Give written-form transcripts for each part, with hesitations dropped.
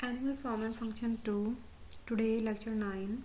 Animal Form and Function 2. Today, Lecture 9.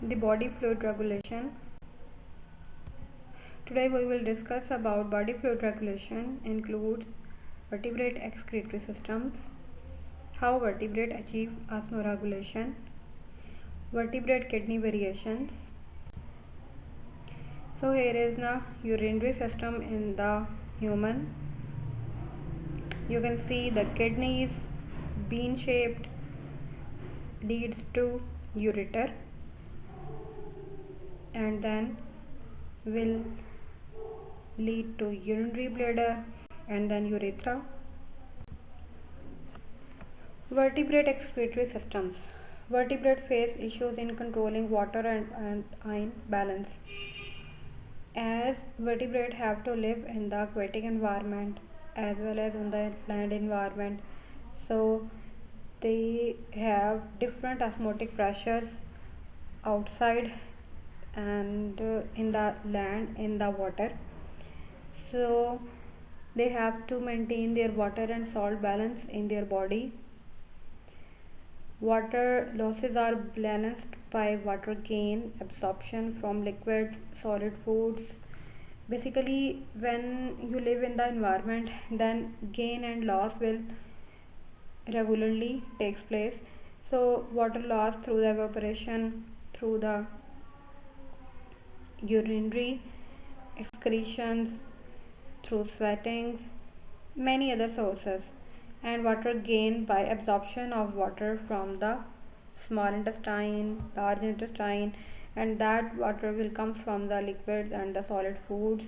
The body fluid regulation. Today we will discuss about body fluid regulation includes vertebrate excretory systems, how vertebrate achieve osmoregulation, vertebrate kidney variations. So here is the urinary system in the human. You can see the kidneys bean shaped leads to ureter and then will lead to urinary bladder and then urethra. Vertebrate excretory systems. Vertebrate face issues in controlling water and ion balance. As vertebrate have to live in the aquatic environment as well as in the land environment, so they have different osmotic pressures outside and in the land, in the water. So they have to maintain their water and salt balance in their body. Water losses are balanced by water gain, absorption from liquids, solid foods. Basically, when you live in the environment, then gain and loss will regularly takes place. So water loss through the evaporation, through the urinary excretions, through sweating, many other sources, and water gain by absorption of water from the small intestine, large intestine, and that water will come from the liquids and the solid foods.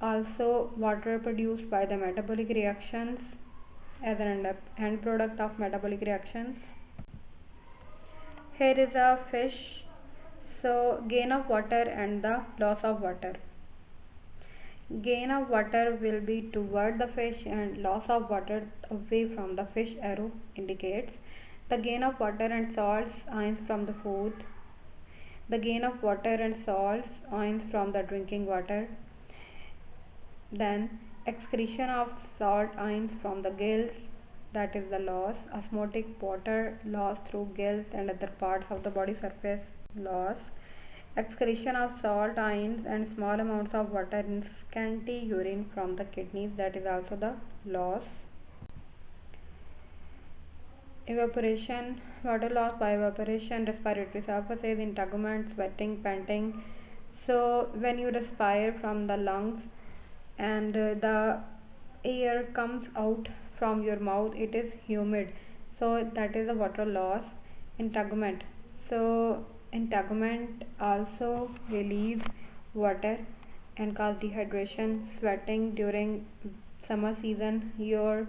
Also water produced by the metabolic reactions as an end product of metabolic reactions. Here is a fish. So gain of water and the loss of water. Gain of water will be toward the fish and loss of water away from the fish, arrow indicates. The gain of water and salts, ions from the food. The gain of water and salts, ions from the drinking water. Then excretion of salt ions from the gills, that is the loss. Osmotic water loss through gills and other parts of the body surface, loss. Excretion of salt ions and small amounts of water in scanty urine from the kidneys, that is also the loss. Evaporation, water loss by evaporation, respiratory surfaces, integument, sweating, panting. So when you respire from the lungs and the air comes out from your mouth, it is humid, so that is a water loss. Integument, so integument also release water and cause dehydration. Sweating during summer season, your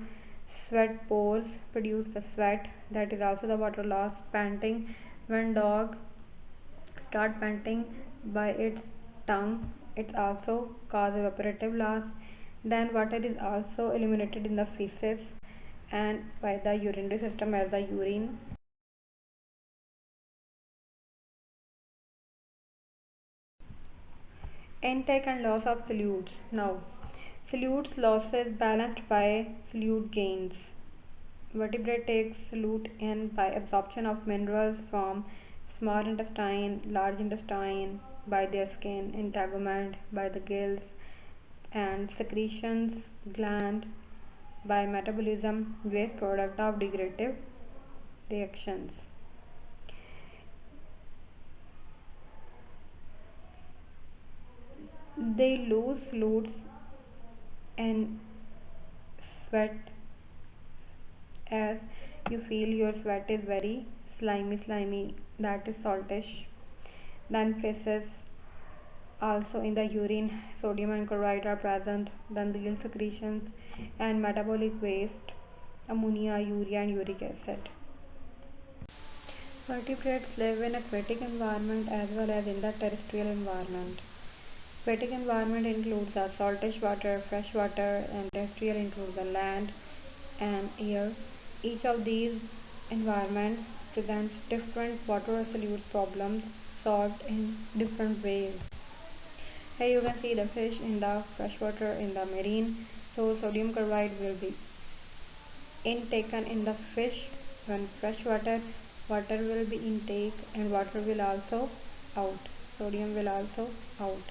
sweat pores produce the sweat, that is also the water loss. Panting, when dog start panting by its tongue, it also cause evaporative loss. Then water is also eliminated in the feces and by the urinary system as the urine. Intake and loss of solutes. Now, solutes losses balanced by solute gains. Vertebrate takes solute in by absorption of minerals from small intestine, large intestine, by their skin, integument, by the gills, and secretions gland by metabolism, waste product of degradative reactions. They lose solutes and sweat, as you feel your sweat is very slimy, that is saltish. Then feces, also in the urine sodium and chloride are present. Then the gill secretions and metabolic waste, ammonia, urea and uric acid. Vertebrates live in aquatic environment as well as in the terrestrial environment. Aquatic environment includes the saltish water, fresh water, and terrestrial includes the land and air. Each of these environments presents different water or solute problems solved in different ways. Here you can see the fish in the freshwater, in the marine, so sodium chloride will be intaken in the fish. When fresh water, water will be intake and water will also out, sodium will also out.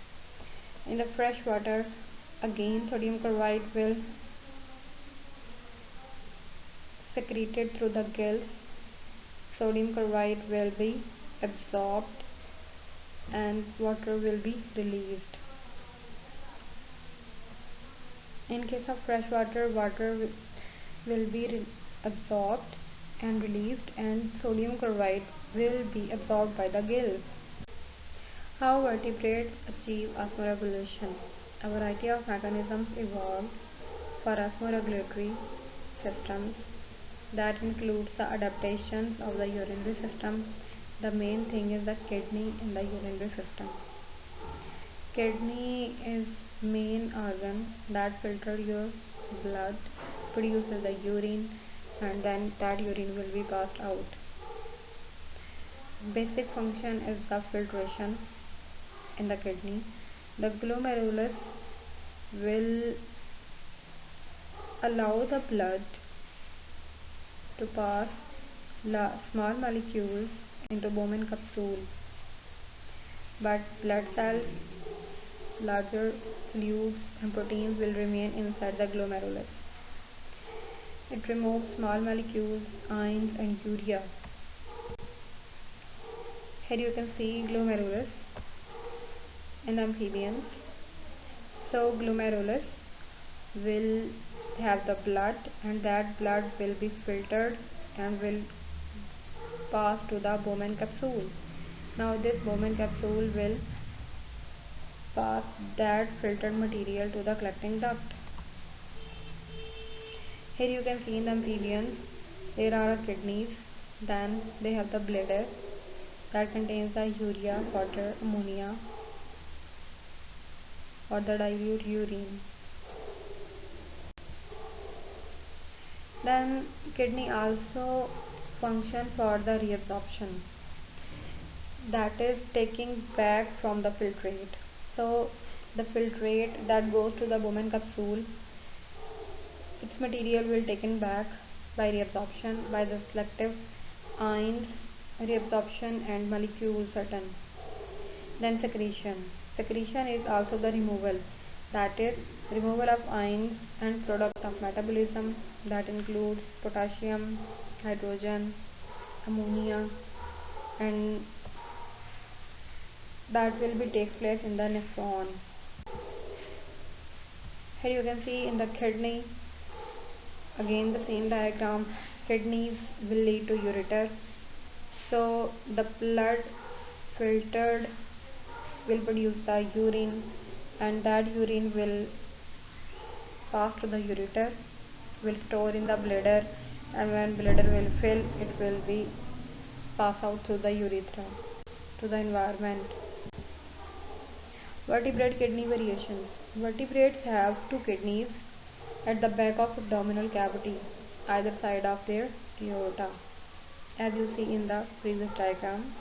In the fresh water, again sodium chloride will secreted through the gills. Sodium chloride will be absorbed and water will be released. In case of fresh water, water will be absorbed and released, and sodium chloride will be absorbed by the gills. How vertebrates achieve osmoregulation? A variety of mechanisms evolved for osmoregulatory systems. That includes the adaptations of the urinary system. The main thing is the kidney in the urinary system. Kidney is main organ that filters your blood, produces the urine, and then that urine will be passed out. Basic function is the filtration in the kidney. The glomerulus will allow the blood to pass small molecules into Bowman capsule, but blood cells, larger fluids and proteins will remain inside the glomerulus. It removes small molecules, ions and urea. Here you can see glomerulus in the amphibians. So glomerulus will have the blood, and that blood will be filtered and will pass to the Bowman capsule. Now this Bowman capsule will pass that filtered material to the collecting duct. Here you can see in the amphibians there are kidneys, then they have the bladder that contains the urea, water, ammonia or the dilute urine. Then kidney also function for the reabsorption, that is taking back from the filtrate. So the filtrate that goes to the Bowman capsule, its material will taken back by reabsorption by the selective ions reabsorption and molecule certain. Then secretion. Secretion is also the removal, that is removal of ions and products of metabolism, that includes potassium, hydrogen, ammonia, and that will be take place in the nephron. Here you can see in the kidney, again the same diagram. Kidneys will lead to ureter, so the blood filtered will produce the urine, and that urine will pass to the ureter, will store in the bladder, and when bladder will fill, it will be pass out through the urethra to the environment. Vertebrate kidney variations. Vertebrates have two kidneys at the back of abdominal cavity, either side of their aorta, as you see in the previous diagram.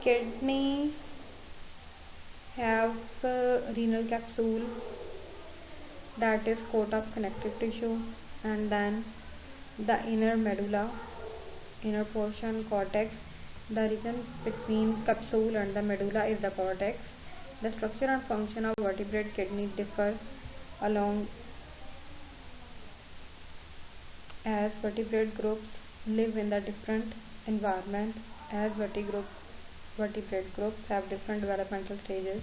Kidney have renal capsule, that is coat of connective tissue, and then the inner medulla, inner portion cortex. The region between capsule and the medulla is the cortex. The structure and function of vertebrate kidney differ along as vertebrate groups live in the different environment, as vertebrate groups have different developmental stages.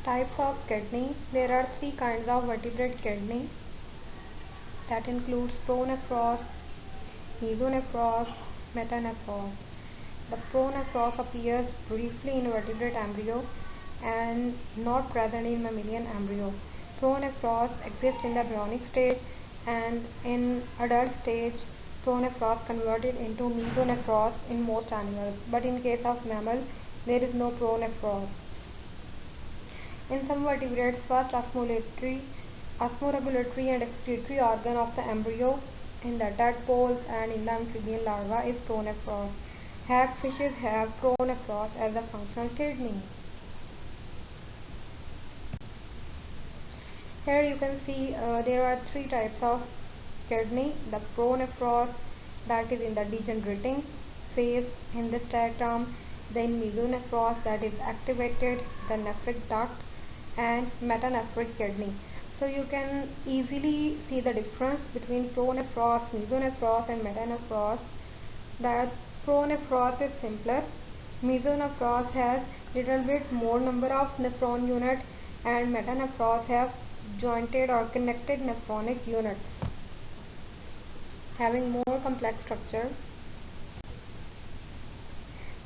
Types of kidney. There are three kinds of vertebrate kidney. That includes pronephros, mesonephros, metanephros. The pronephros appears briefly in vertebrate embryo and not present in mammalian embryo. Pronephros exists in the embryonic stage, and in adult stage pronephros converted into mesonephros in most animals, but in case of mammal there is no pronephros. In some vertebrates, first osmoregulatory and excretory organ of the embryo in the tadpoles and in the amphibian larva is pronephros. Hagfishes have pronephros as a functional kidney. Here you can see there are three types of kidney. The pronephros, that is in the degenerating phase in this diagram, then mesonephros, that is activated, the nephric duct, and metanephric kidney. So you can easily see the difference between pronephros, mesonephros and metanephros. That pronephros is simpler, mesonephros has little bit more number of nephron units, and metanephros have jointed or connected nephronic units having more complex structure.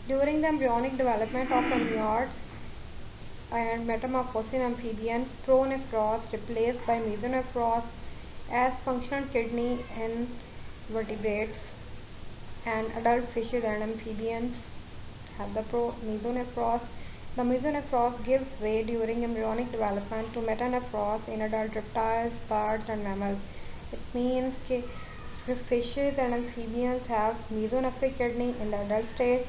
During the embryonic development of amniotes and metamorphosis in amphibian, pronephros replaced by mesonephros as functional kidney in vertebrates, and adult fishes and amphibians have the mesonephros. The mesonephros gives way during embryonic development to metanephros in adult reptiles, birds and mammals. It means that fishes and amphibians have mesonephric kidney in the adult stage,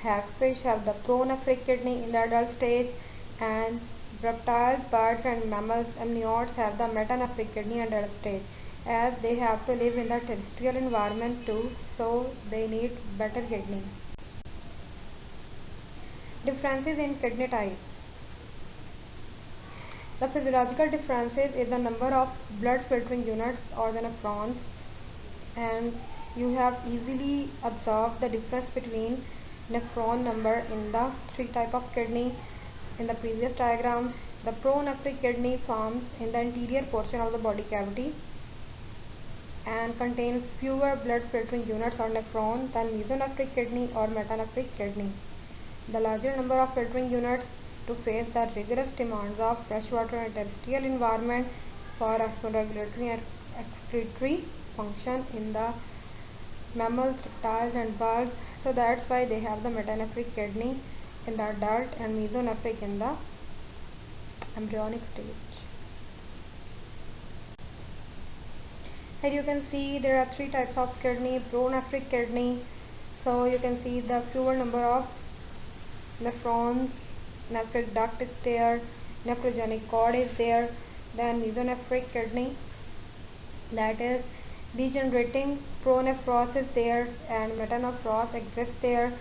hagfish have the pronephric kidney in the adult stage, and reptiles, birds and mammals, amniotes have the metanephric kidney in the adult stage, as they have to live in the terrestrial environment too, so they need better kidney. Differences in kidney types. The physiological differences is the number of blood filtering units or the nephrons, and you have easily observed the difference between nephron number in the three type of kidney in the previous diagram. The pronephric kidney forms in the anterior portion of the body cavity and contains fewer blood filtering units or nephron than mesonephric kidney or metanephric kidney. The larger number of filtering units to face the rigorous demands of freshwater and terrestrial environment for osmoregulatory and excretory function in the mammals, reptiles and birds. So that's why they have the metanephric kidney in the adult and mesonephric in the embryonic stage. Here you can see there are three types of kidney. Pronephric kidney, so you can see the fewer number of nephrons, nephric duct is there, nephrogenic cord is there. Then mesonephric kidney, that is degenerating, pronephros is there and metanephros exists there.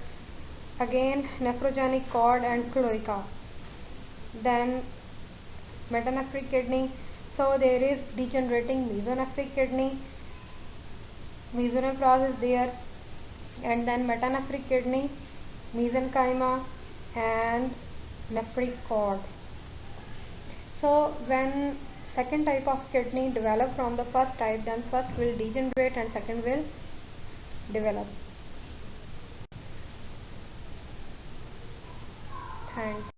Again nephrogenic cord and cloaca. Then metanephric kidney, so there is degenerating mesonephric kidney, mesonephros is there, and then metanephric kidney, mesenchyma and nephric cord. So when second type of kidney develop from the first type, then first will degenerate and second will develop. Thanks.